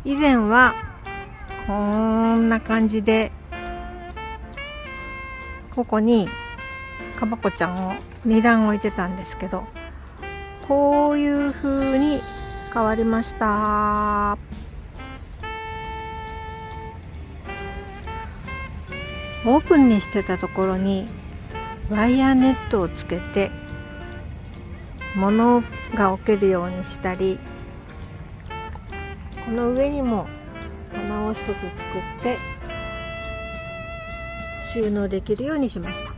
以前はこんな感じでここにかばこちゃんを2段置いてたんですけど、こういう風に変わりました。オープンにしてたところにワイヤーネットをつけて物が置けるようにしたり、この上にも棚を一つ作って収納できるようにしました。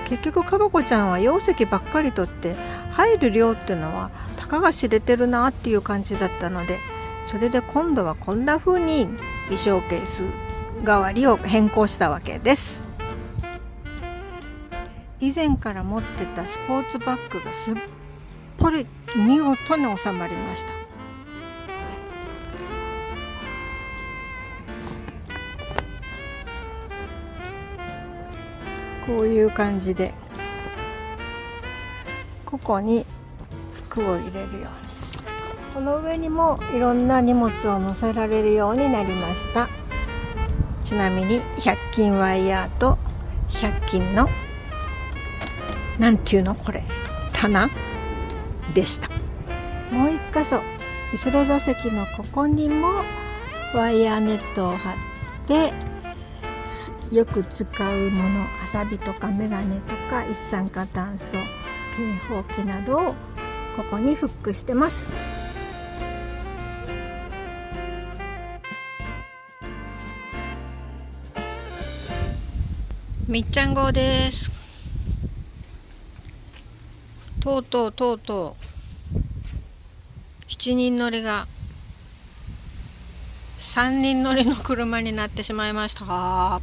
結局かばこちゃんは容積ばっかりとって入る量っていうのはたかが知れてるなっていう感じだったので、それで今度はこんな風に衣装ケース代わりを変更したわけです。以前から持ってたスポーツバッグがすっぽり見事に収まりました。こういう感じでここに服を入れるようにして、この上にもいろんな荷物を載せられるようになりました。ちなみに100均ワイヤーと100均のなんていうのこれ棚でした。もう一箇所後ろ座席のここにもワイヤーネットを貼ってよく使うもの、ハサビとかメガネとか一酸化炭素警報器などをここにフックしてます。みっちゃん号です。とうとう7人乗りが3人乗りの車になってしまいました。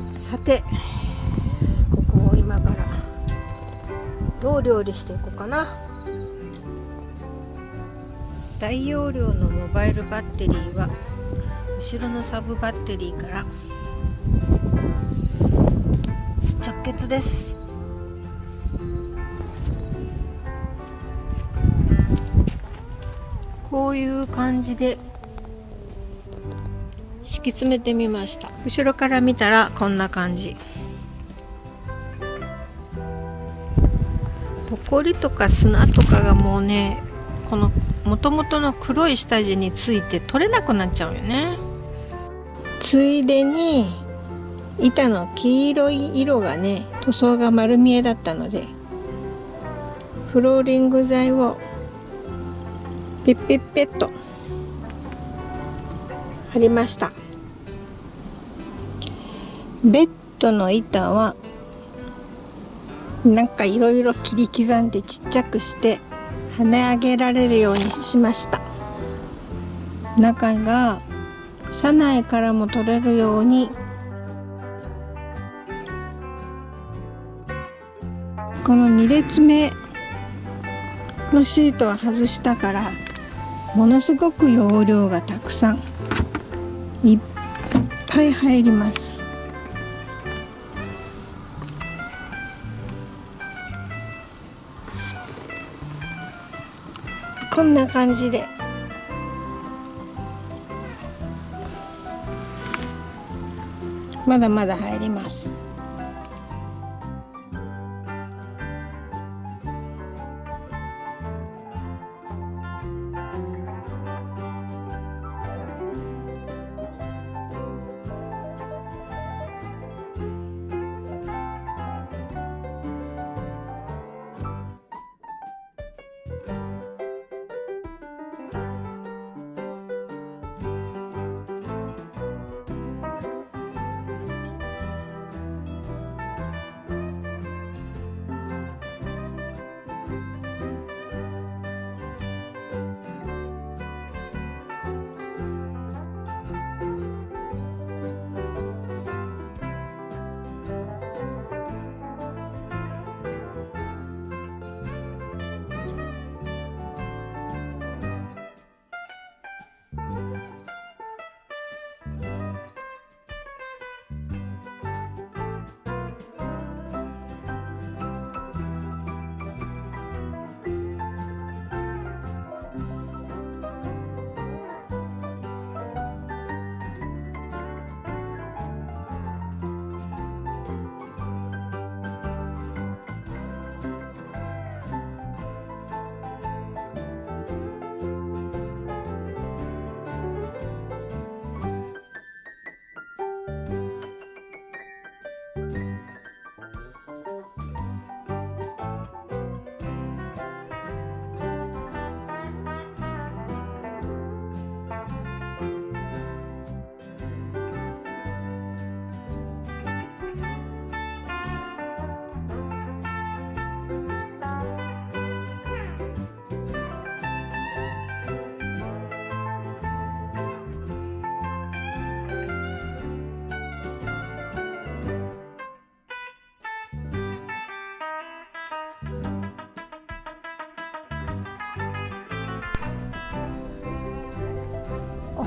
さてここを今からどう料理していこうかな。大容量のモバイルバッテリーは後ろのサブバッテリーから直結です。こういう感じで敷き詰めてみました。後ろから見たらこんな感じ。ほこりとか砂とかがもうね、この元々の黒い下地について取れなくなっちゃうよね。ついでに板の黄色い色がね、塗装が丸見えだったのでフローリング材をペッペッペッと貼りました。ベッドの板はなんかいろいろ切り刻んでちっちゃくして跳ね上げられるようにしました。中が車内からも取れるように、この2列目のシートは外したからものすごく容量がたくさんいっぱい入ります。こんな感じでまだまだ入ります。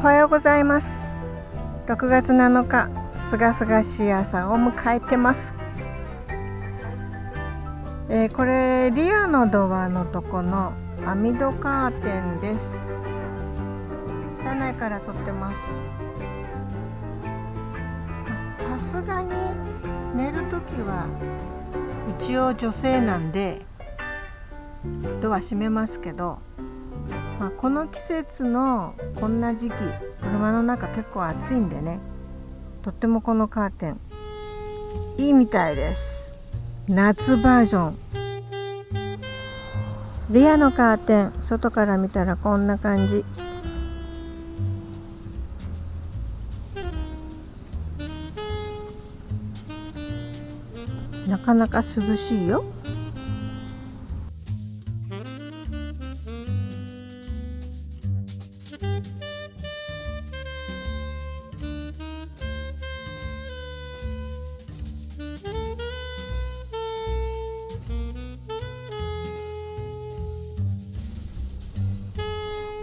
はようございます。6月7日、すがすがしい朝を迎えてます。これリアのドアのとこの網戸カーテンです。車内から撮ってます。さすがに寝るときは一応女性なんでドア閉めますけど、この季節のこんな時期、車の中結構暑いんでね、とってもこのカーテンいいみたいです。夏バージョン。リアのカーテン、外から見たらこんな感じ。なかなか涼しいよ。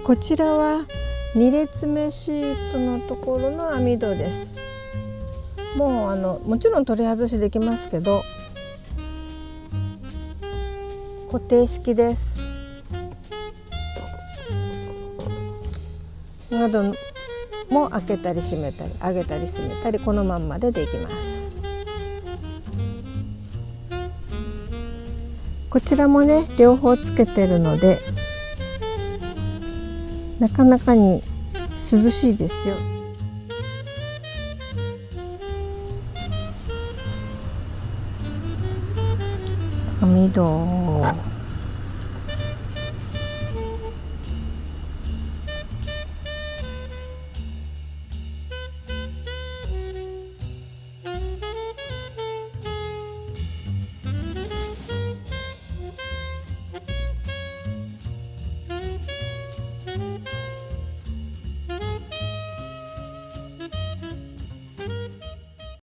こちらは2列目シートのところの網戸です。もうもちろん取り外しできますけど、固定式です。窓も開けたり閉めたり上げたり閉めたりこのまんまでできます。こちらもね両方つけてるのでなかなかに涼しいですよ。網戸